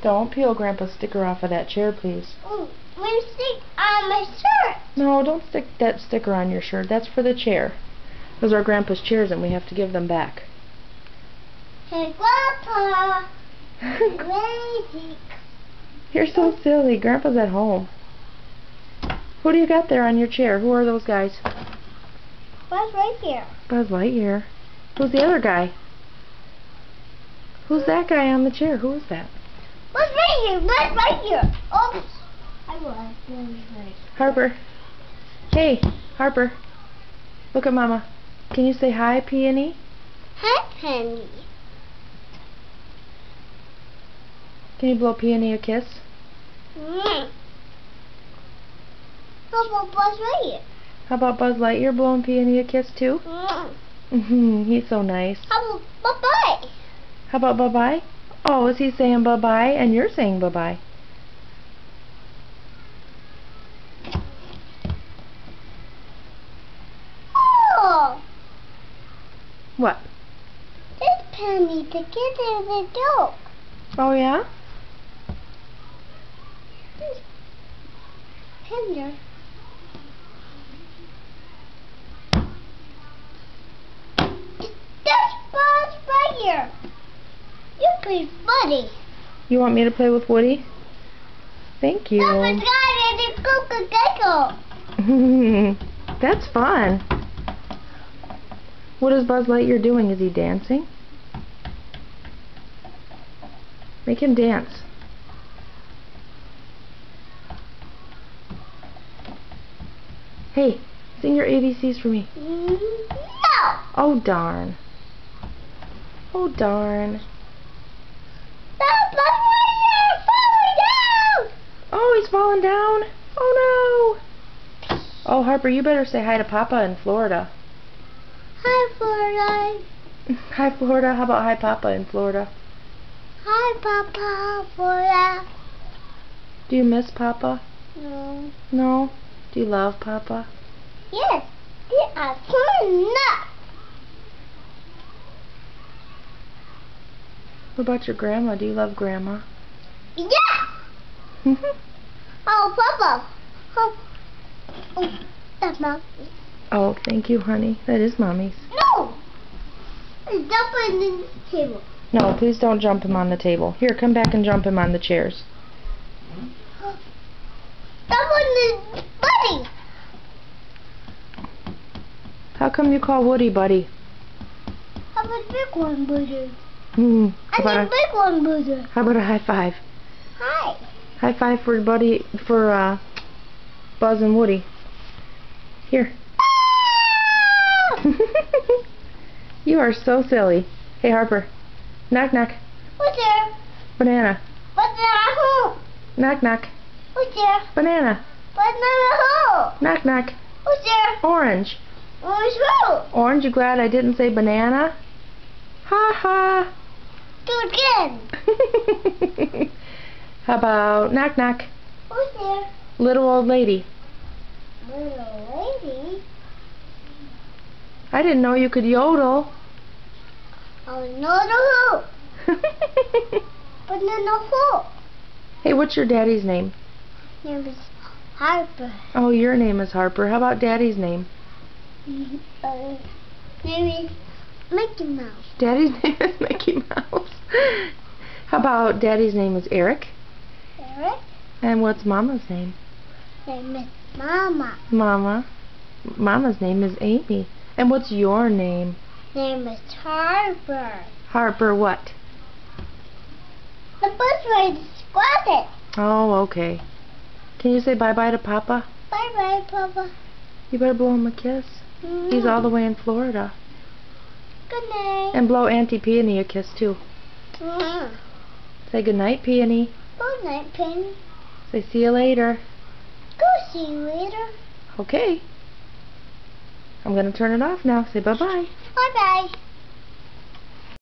Don't peel Grandpa's sticker off of that chair, please. Oh, my stick on my shirt. No, don't stick that sticker on your shirt. That's for the chair. Those are Grandpa's chairs and we have to give them back. Hey, Grandpa. Crazy. You're so silly. Grandpa's at home. Who do you got there on your chair? Who are those guys? What's right here? Buzz Lightyear. Who's the other guy? Who's that guy on the chair? Who is that? What's right here? What's right here? Oops. I was right. Harper. Hey, Harper. Look at Mama. Can you say hi, Peony? Hi, Penny. Can you blow Peony a kiss? Mm. How about Buzz Lightyear? How about Buzz Lightyear blowing Peony a kiss too? He's so nice. How about bye-bye? How about bye-bye? Oh, is he saying bye-bye and you're saying bye-bye? Oh! What? This Penny together with a dog. Oh, yeah? Tender. That's Buzz Lightyear. You play funny. You want me to play with Woody? Thank you. That's a Coca-Cola. That's fun. What is Buzz Lightyear doing? Is he dancing? Make him dance. Hey, sing your ABCs for me. No. Oh, darn. Oh, darn. That's Buzz Lightyear falling down. Oh, he's falling down. Oh, no. Oh, Harper, you better say hi to Papa in Florida. Hi, Florida. Hi, Florida. How about hi, Papa in Florida? Hi, Papa, Florida. Do you miss Papa? No. No? Do you love Papa? Yes, they are fun enough. What about your grandma? Do you love Grandma? Yeah. Oh, Papa. Oh, that's Mommy. Oh, thank you, honey. That is Mommy's. No. It's jumping in the table. No, please don't jump him on the table. Here, come back and jump him on the chairs. That one is Buddy. How come you call Woody Buddy? How about big one, Buddy? How about a big one, Buddy. How about a high five? Hi. High five for Buddy, for Buzz and Woody. Here. You are so silly. Hey, Harper. Knock, knock. What's there? Banana. What's there? Who? Knock, knock. What's there? Banana. Banana who? Knock, knock. What's there? Orange. Who's who? Orange, you glad I didn't say banana? Ha ha. Do it again. How about knock, knock. Who's there? Little old lady. Little lady? I didn't know you could yodel. Oh, no, who? Banana who? Hey, what's your daddy's name? Name is Harper. Oh, your name is Harper. How about Daddy's name? Name is Mickey Mouse. Daddy's name is Mickey Mouse. How about Daddy's name is Eric? Eric. And what's Mama's name? Name is Mama. Mama. Mama's name is Amy. And what's your name? Name is Harper. Harper what? The bus ride is squatted. Oh, okay. Can you say bye-bye to Papa? Bye-bye, Papa. You better blow him a kiss. He's all the way in Florida. Good night. And blow Auntie Peony a kiss, too. Say good night, Peony. Good night, Penny. Say see you later. Go see you later. Okay. I'm going to turn it off now. Say bye-bye. Bye-bye.